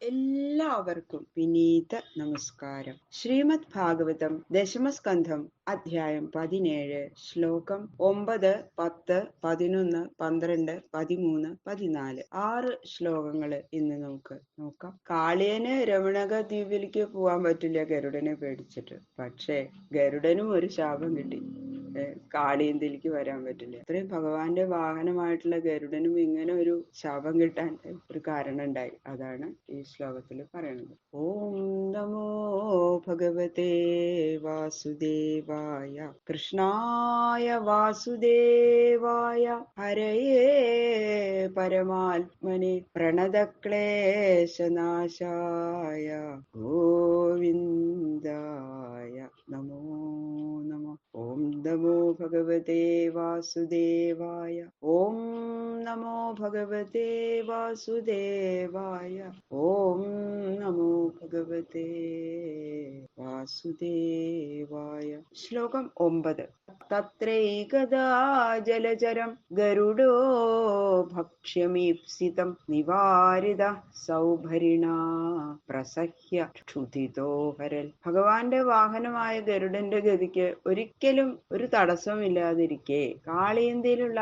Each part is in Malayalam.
എല്ലാവർക്കും വിനീത നമസ്കാരം. ശ്രീമദ് ഭാഗവതം ദശമസ്കന്ധം അധ്യായം 17 ശ്ലോകം 9, 10, 11, 12, 13, 14 6 ശ്ലോകങ്ങൾ ഇന്ന് നമുക്ക് നോക്കാം. കാളിയന് രമണക ദ്വീപിലേക്ക് പോവാൻ പറ്റില്ല ഗരുഡനെ പേടിച്ചിട്ട്. പക്ഷേ ഗരുഡനും ഒരു ശാപം കിട്ടി. കാളിയന്തിലേക്ക് വരാൻ പറ്റില്ല. അത്രയും ഭഗവാന്റെ വാഹനമായിട്ടുള്ള ഗരുഡനും ഇങ്ങനെ ഒരു ശാപം കിട്ടാൻ ഒരു കാരണം ഉണ്ടായി. അതാണ് ഈ ശ്ലോകത്തിൽ പറയുന്നത്. ഓം നമോ ഭഗവതേ വാസുദേവായ കൃഷ്ണായ വാസുദേവായ ഹരയേ പരമാത്മനെ പ്രണതക്ലേശനാശായ ഗോവിന്ദായ നമോ നമഃ. ഓം നമോ ഭഗവതേ വാസുദേവായ. ഓം നമോ ഭഗവതേ വാസുദേവായ. ഓം നമോ ഭഗവതേ വാസുദേവായ. ശ്ലോകം 9. തത്രൈകദാ ജലചരം ഗരുഡോ ഭക്ഷ്യമീപ്സിതം നിവാരിത സൗഭരിണാ പ്രസഹ്യ ക്ഷുധിതോ ഹരൽ. ഭഗവാന്റെ വാഹനമായ ഗരുഡന്റെ ഗതിക്ക് ഒരിക്കലും ഒരു തടസ്സമില്ലാതിരിക്കെ കാളിയന്തിയിലുള്ള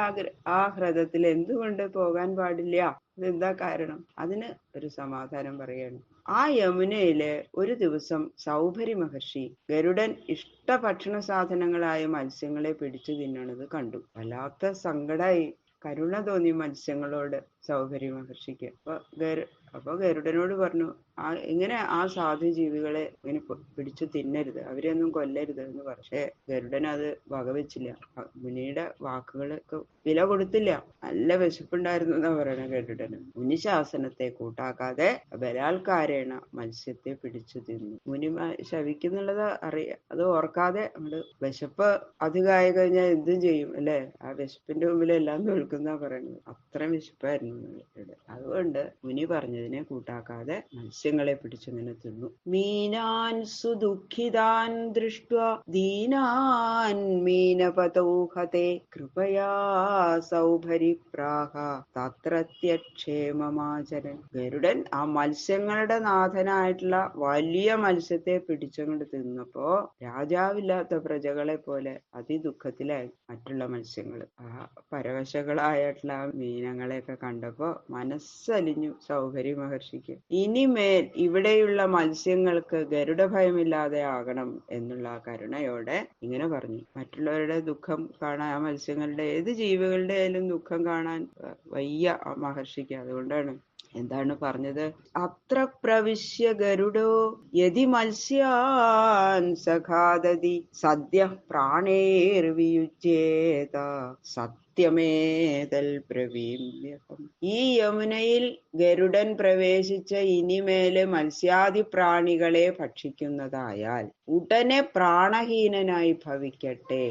ആ ഹ്രദത്തിൽ എന്തുകൊണ്ട് പോകാൻ പാടില്ല? അതെന്താ കാരണം? അതിന് ഒരു സമാധാനം പറയാണ്. ആ യമുനയില് ഒരു ദിവസം സൗഭരി മഹർഷി ഗരുഡൻ ഭക്ഷണ സാധനങ്ങളായ മത്സ്യങ്ങളെ പിടിച്ചു തിന്നണത് കണ്ടു. വല്ലാത്ത സങ്കടായി, കരുണ തോന്നി മത്സ്യങ്ങളോട് സൗഭരി മഹർഷിക്ക്. അപ്പൊ ഗരുഡനോട് പറഞ്ഞു, ഇങ്ങനെ ആ സാധു ജീവികളെ ഇങ്ങനെ പിടിച്ചു തിന്നരുത്, അവരെയൊന്നും കൊല്ലരുത് എന്ന് പറഞ്ഞു. പക്ഷെ ഗരുഡൻ അത് വകവെച്ചില്ല. മുനിയുടെ വാക്കുകൾക്ക് വില കൊടുത്തില്ല. നല്ല വിശപ്പുണ്ടായിരുന്നു എന്നാ പറയണ ഗരുഡന്. മുനിശാസനത്തെ കൂട്ടാക്കാതെ ബലാത്കാരേണ മത്സ്യത്തെ പിടിച്ചു തിന്നു. മുനി ശവിക്കുന്നുള്ളത് അത് ഓർക്കാതെ നമ്മള് വിശപ്പ് അധികമായി കഴിഞ്ഞാൽ എന്തും ചെയ്യും അല്ലെ? ആ വിശപ്പിന്റെ മുമ്പിൽ എല്ലാം തോൽക്കുന്ന പറയുന്നത്. അത്ര വിശപ്പായിരുന്നു ഗരുഡൻ. അതുകൊണ്ട് മുനി പറഞ്ഞതിനെ കൂട്ടാക്കാതെ മത്സ്യങ്ങളെ പിടിച്ചിങ്ങനെ തിന്നു. മീനാൻ സുദുഃഖിതാൻ ദൃഷ്ട്വാ ദീനാൻ മീനപതൗ ഹതേ കൃപയാ സൗഭരി പ്രാഹ തത്രത്യക്ഷേമമാചരൻ. ഗരുഡൻ ആ മത്സ്യങ്ങളുടെ നാഥനായിട്ടുള്ള വലിയ മത്സ്യത്തെ പിടിച്ചങ്ങോട്ട് തിന്നപ്പോ രാജാവില്ലാത്ത പ്രജകളെ പോലെ അതിദുഃഖത്തിലായി മറ്റുള്ള മത്സ്യങ്ങൾ. ആ പരവശകളായിട്ടുള്ള ആ മീനങ്ങളെയൊക്കെ കണ്ടപ്പോ മനസ്സലിഞ്ഞു സൗഭരി മഹർഷിക്ക്. ഇനിമേൽ ഇവിടെയുള്ള മത്സ്യങ്ങൾക്ക് ഗരുഡ ഭയമില്ലാതെ ആകണം എന്നുള്ള കരുണയോടെ ഇങ്ങനെ പറഞ്ഞു. മറ്റുള്ളവരുടെ ദുഃഖം കാണാൻ, ആ മത്സ്യങ്ങളുടെ ഏത് ജീവികളുടെ ആയാലും ദുഃഖം കാണാൻ വയ്യ ആ മഹർഷിക്ക്. അതുകൊണ്ടാണ് എന്താണ് പറഞ്ഞത്? അത്ര പ്രവിശ്യ ഗരുഡോ യതി മത്സ്യാൻ സഖാദതി സദ്യ പ്രാണേർവിയുജ്യേത സത്യമേതൽ പ്രവീമ്യഹം. ഈ യമുനയിൽ ഗരുഡൻ പ്രവേശിച്ച ഇനിമേല് മത്സ്യാദി പ്രാണികളെ ഭക്ഷിക്കുന്നതായാൽ ഉടനെ പ്രാണഹീനനായി ഭവിക്കട്ടെ.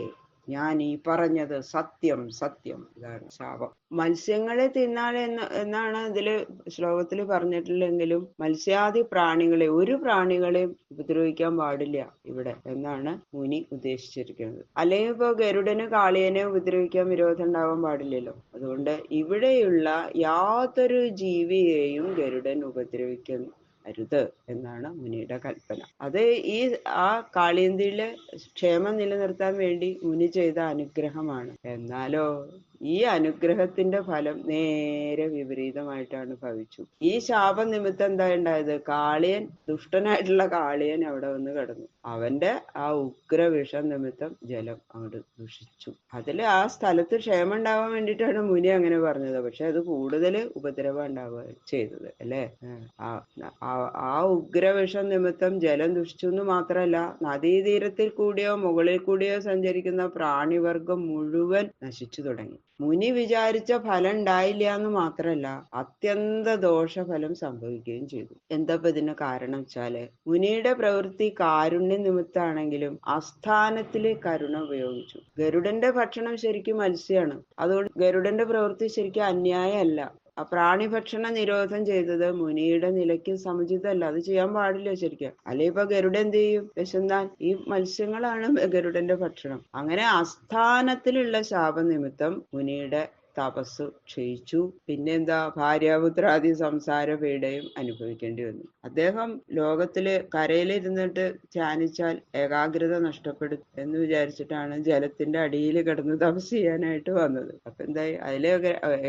ഞാൻ ഈ പറഞ്ഞത് സത്യം സത്യം. ഇതാണ് ശാപം. മത്സ്യങ്ങളെ തിന്നാൽ എന്നാണ് ഇതില് ശ്ലോകത്തിൽ പറഞ്ഞിട്ടില്ലെങ്കിലും മത്സ്യാദി പ്രാണികളെ, ഒരു പ്രാണികളെയും ഉപദ്രവിക്കാൻ പാടില്ല ഇവിടെ എന്നാണ് മുനി ഉദ്ദേശിച്ചിരിക്കുന്നത്. അല്ലെങ്കിൽ ഇപ്പൊ ഗരുഡന് കാളിയനെ ഉപദ്രവിക്കാൻ വിരോധം ഉണ്ടാവാൻ പാടില്ലല്ലോ. അതുകൊണ്ട് ഇവിടെയുള്ള യാതൊരു ജീവിയെയും ഗരുഡൻ ഉപദ്രവിക്കുന്നു അരുത് എന്നാണ് മുനിയുടെ കൽപ്പന. അത് ആ കാളിയന്തിയിലെ ക്ഷേമം നിലനിർത്താൻ വേണ്ടി മുനി ചെയ്ത അനുഗ്രഹമാണ്. എന്നാലോ ഈ അനുഗ്രഹത്തിന്റെ ഫലം നേരെ വിപരീതമായിട്ടാണ് ഭവിച്ചു. ഈ ശാപം നിമിത്തം എന്താ ഉണ്ടായത്? ദുഷ്ടനായിട്ടുള്ള കാളിയൻ അവിടെ വന്ന് കിടന്നു. അവന്റെ ആ ഉഗ്രവിഷം നിമിത്തം ജലം അങ്ങോട്ട് ദുഷിച്ചു. ആ സ്ഥലത്ത് ക്ഷേമം ഉണ്ടാവാൻ വേണ്ടിയിട്ടാണ് മുനി അങ്ങനെ പറഞ്ഞത്. പക്ഷെ അത് കൂടുതൽ ഉപദ്രവം ഉണ്ടാവുക ചെയ്തത് അല്ലെ? ആ ഉഗ്രവിഷം നിമിത്തം ജലം ദുഷിച്ചു എന്ന് മാത്രമല്ല, നദീതീരത്തിൽ കൂടിയോ മുകളിൽ കൂടിയോ സഞ്ചരിക്കുന്ന പ്രാണിവർഗം മുഴുവൻ നശിച്ചു തുടങ്ങി. മുനി വിചാരിച്ച ഫലം ഉണ്ടായില്ല എന്ന് മാത്രമല്ല, അത്യന്ത ദോഷഫലം സംഭവിക്കുകയും ചെയ്തു. എന്താ ഇതിന് കാരണം വെച്ചാല്, മുനിയുടെ പ്രവൃത്തി കാരുണ്യ നിമിത്താണെങ്കിലും അസ്ഥാനത്തിലെ കരുണ ഉപയോഗിച്ചു. ഗരുഡന്റെ ഭക്ഷണം ശരിക്കും മത്സ്യമാണ്. അതുകൊണ്ട് ഗരുഡന്റെ പ്രവൃത്തി ശരിക്കും അന്യായമല്ല. ആ പ്രാണിഭക്ഷണ നിരോധം ചെയ്തത് മുനിയുടെ നിലയ്ക്ക് സമുചിതമല്ല. അത് ചെയ്യാൻ പാടില്ല ശരിക്കും. അല്ലെ ഇപ്പൊ ഗരുഡൻ എന്ത് ചെയ്യും? വിശന്നാൽ ഈ മത്സ്യങ്ങളാണ് ഗരുഡന്റെ ഭക്ഷണം. അങ്ങനെ അസ്ഥാനത്തിലുള്ള ശാപനിമിത്തം മുനിയുടെ തപസ് ക്ഷയിച്ചു. പിന്നെന്താ, ഭാര്യാപുത്രാദി സംസാര പീഡയും അനുഭവിക്കേണ്ടി വന്നു. അദ്ദേഹം ലോകത്തില് കരയിലിരുന്നിട്ട് ധ്യാനിച്ചാൽ ഏകാഗ്രത നഷ്ടപ്പെടും എന്ന് വിചാരിച്ചിട്ടാണ് ജലത്തിന്റെ അടിയിൽ കിടന്ന് തപസ് ചെയ്യാനായിട്ട് വന്നത്. അപ്പൊ എന്തായി, അതിലെ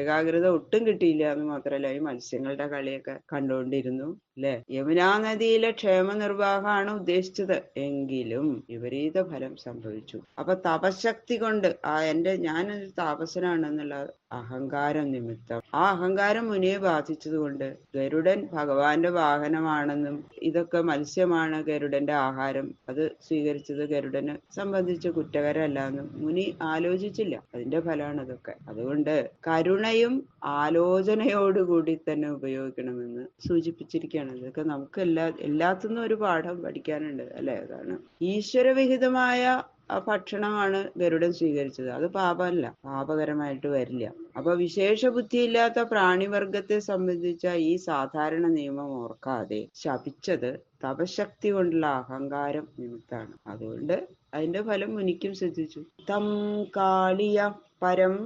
ഏകാഗ്രത ഒട്ടും കിട്ടിയില്ല എന്ന് മാത്രമല്ല, ഈ മത്സ്യങ്ങളുടെ കളിയൊക്കെ കണ്ടുകൊണ്ടിരുന്നു അല്ലെ. യമുനാ നദിയിലെ ക്ഷേമ നിർവാഹമാണ് ഉദ്ദേശിച്ചത്, എങ്കിലും വിപരീത ഫലം സംഭവിച്ചു. അപ്പൊ തപശക്തി കൊണ്ട് ഞാനൊരു താപസനാണെന്നുള്ള അഹങ്കാരം നിമിത്തം, ആ അഹങ്കാരം മുനിയെ ബാധിച്ചതുകൊണ്ട് ഗരുഡൻ ഭഗവാന്റെ വാഹനമാണെന്നും ഇതൊക്കെ മത്സ്യമാണ് ഗരുഡന്റെ ആഹാരം, അത് സ്വീകരിച്ചത് ഗരുഡനെ സംബന്ധിച്ച് കുറ്റകരമല്ല എന്നും മുനി ആലോചിച്ചില്ല. അതിന്റെ ഫലമാണ് ഇതൊക്കെ. അതുകൊണ്ട് കരുണയും ആലോചനയോടുകൂടി തന്നെ ഉപയോഗിക്കണമെന്ന് സൂചിപ്പിച്ചിരിക്കുകയാണ്. ഇതൊക്കെ നമുക്ക് എല്ലാത്തിനും ഒരു പാഠം പഠിക്കാനുണ്ട് അല്ലെ. അതാണ് ഈശ്വരവിഹിതമായ ഭക്ഷണമാണ് ഗരുഡൻ സ്വീകരിച്ചത്. അത് പാപമല്ല, പാപകരമായിട്ട് വരില്ല. അപ്പൊ വിശേഷ ബുദ്ധിയില്ലാത്ത പ്രാണിവർഗത്തെ സംബന്ധിച്ച ഈ സാധാരണ നിയമം ഓർക്കാതെ ശപിച്ചത് തപശക്തി കൊണ്ടുള്ള അഹങ്കാരം നിമിത്താണ്. അതുകൊണ്ട് അതിന്റെ ഫലം മുനിക്കും സിദ്ധിച്ചു. തം കാളിയ പരം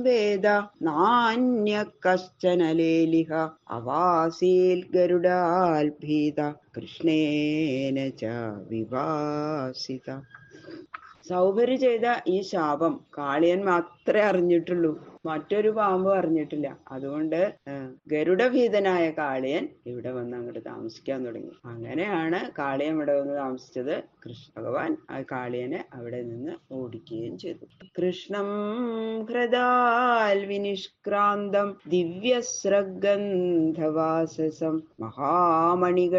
വേദ നാന്യ കശ്ചനലേലിഹ അവാസീൽ ഗരുഡാൽഭീത കൃഷ്ണേന ച വിവാസിത. സൗഭരി ചെയ്ത ഈ ശാപം കാളിയൻ മാത്രമേ അറിഞ്ഞിട്ടുള്ളൂ, മറ്റൊരു പാമ്പ് അറിഞ്ഞിട്ടില്ല. അതുകൊണ്ട് ഗരുഡഭീതനായ കാളിയൻ ഇവിടെ വന്ന് അങ്ങോട്ട് താമസിക്കാൻ തുടങ്ങി. അങ്ങനെയാണ് കാളിയൻ ഇവിടെ വന്ന് താമസിച്ചത്. കൃഷ്ണ ഭഗവാൻ ആ കാളിയനെ അവിടെ നിന്ന് ഓടിക്കുകയും ചെയ്തു. കൃഷ്ണം ഹൃദാൽ വിനിഷ്ക്രാന്തം ദിവ്യസ്രഗന്ധവാസസം മഹാമണിഗണാകീർണം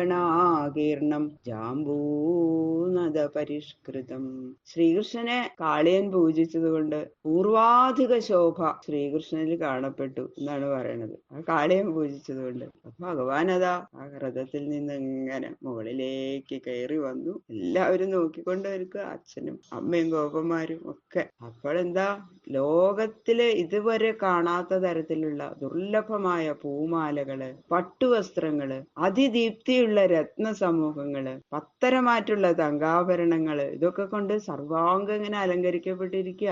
ജാംബൂനദ പരിഷ്കൃതം. ശ്രീകൃഷ്ണനെ കാളിയൻ പൂജിച്ചത് കൊണ്ട് പൂർവാധിക ശോഭ ശ്രീകൃഷ്ണനിൽ കാണപ്പെട്ടു എന്നാണ് പറയണത്, ആ കാളിയൻ പൂജിച്ചത് കൊണ്ട്. അപ്പൊ ഭഗവാൻ അതാ ആ ഹൃദയത്തിൽ നിന്ന് ഇങ്ങനെ മുകളിലേക്ക് കയറി വന്നു. എല്ലാവരും നോക്കിക്കൊണ്ടിരിക്കുക, അച്ഛനും അമ്മയും ഗോപന്മാരും ഒക്കെ. അപ്പോഴെന്താ, ലോകത്തില് ഇതുവരെ കാണാത്ത തരത്തിലുള്ള ദുർലഭമായ പൂമാലകള്, പട്ടുവസ്ത്രങ്ങള്, അതിദീപ്തിയുള്ള രത്നസമൂഹങ്ങള്, പത്തരമാറ്റുള്ള തങ്കാഭരണങ്ങള്, ഇതൊക്കെ കൊണ്ട് സർവാംഗം ഇങ്ങനെ അലങ്കരിക്കപ്പെട്ടിരിക്കുക.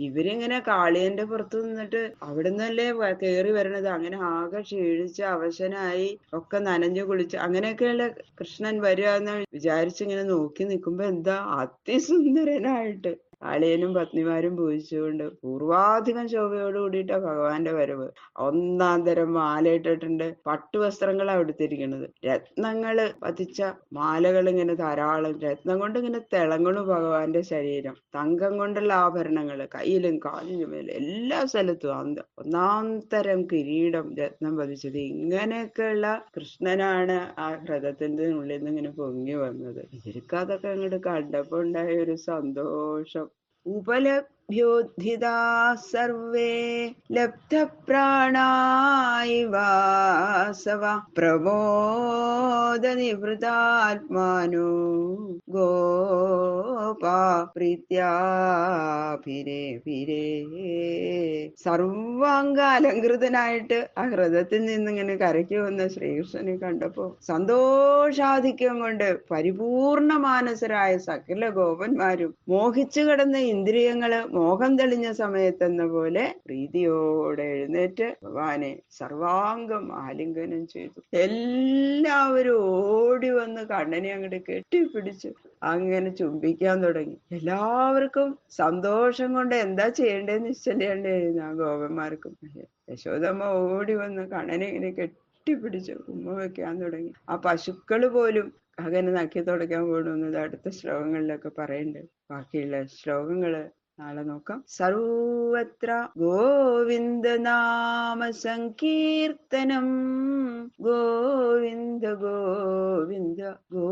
ഇവരിങ്ങനെ കാളിയന്റെ പുറത്ത് നിന്നിട്ട് അവിടുന്നല്ലേ കയറി വരണത്. അങ്ങനെ ആകെ ക്ഷീണിച്ച് അവശനായി ഒക്കെ നനഞ്ഞു കുളിച്ച് അങ്ങനെയൊക്കെയുള്ള കൃഷ്ണൻ വരിക എന്ന് വിചാരിച്ചിങ്ങനെ നോക്കി നിൽക്കുമ്പോ എന്താ, അതിസുന്ദരനായിട്ട് കാളിയനും പത്നിമാരും പൂജിച്ചുകൊണ്ട് പൂർവാധികം ശോഭയോട് കൂടിയിട്ടാ ഭഗവാന്റെ വരവ്. ഒന്നാം തരം മാല ഇട്ടിട്ടുണ്ട്, പട്ടുവസ്ത്രങ്ങളാണ് എടുത്തിരിക്കുന്നത്, രത്നങ്ങള് പതിച്ച മാലകൾ ഇങ്ങനെ ധാരാളം, രത്നം കൊണ്ട് ഇങ്ങനെ തിളങ്ങണു ഭഗവാന്റെ ശരീരം, തങ്കം കൊണ്ടുള്ള ആഭരണങ്ങള് കയ്യിലും കാലിലും എല്ലാ സ്ഥലത്തും, ഒന്നാം തരം കിരീടം രത്നം പതിച്ചത്. ഇങ്ങനെയൊക്കെയുള്ള കൃഷ്ണനാണ് ആ ഹൃദയത്തിന്റെ ഉള്ളിൽ നിന്ന് ഇങ്ങനെ പൊങ്ങി വന്നത്. ഇവർക്ക് അതൊക്കെ അങ്ങോട്ട് കണ്ടപ്പോ ഉണ്ടായ ഒരു സന്തോഷം. ഉപലഭ്യോദ്ധിതാ സർവേ ലബ്ധപ്രാണായി വാസവ പ്രമോദ നിവൃതാത്മാനോ ഗോപാ പ്രീത്യാഭിരേ ഭിരേ. സർവാംഗ അലങ്കൃതനായിട്ട് ആ ഹൃദയത്തിൽ നിന്നിങ്ങനെ കരയ്ക്ക് വന്ന ശ്രീകൃഷ്ണനെ കണ്ടപ്പോ സന്തോഷാധിക്യം കൊണ്ട് പരിപൂർണ മാനസരായ സകല ഗോപന്മാരും മോഹിച്ചു കിടന്ന ഇന്ദ്രിയങ്ങള് മോഹം തെളിഞ്ഞ സമയത്തെന്ന പോലെ പ്രീതിയോടെ എഴുന്നേറ്റ് ഭഗവാനെ സർവാംഗം ആലിംഗനം ചെയ്തു. എല്ലാവരും ഓടി വന്ന് കണ്ണനെ അങ്ങോട്ട് കെട്ടിപ്പിടിച്ചു അങ്ങനെ ചുംബിക്കാൻ തുടങ്ങി. എല്ലാവർക്കും സന്തോഷം കൊണ്ട് എന്താ ചെയ്യേണ്ടതെന്ന് നിശ്ചയില്ലാണ്ടായിരുന്നു ആ ഗോപന്മാർക്കും. യശോദമ്മ ഓടി വന്ന് കണ്ണനെ ഇങ്ങനെ കെട്ടിപ്പിടിച്ചു ഉമ്മ വെക്കാൻ തുടങ്ങി. ആ പശുക്കള് പോലും അങ്ങനെ നക്കി തുടയ്ക്കാൻ പോകുന്നത് അടുത്ത ശ്ലോകങ്ങളിലൊക്കെ പറയുന്നുണ്ട്. ബാക്കിയുള്ള ശ്ലോകങ്ങള് നാളെ നോക്കാം. സർവത്ര ഗോവിന്ദ നാമ സങ്കീർത്തനം ഗോവിന്ദ ഗോവിന്ദ ഗോവിന്ദ.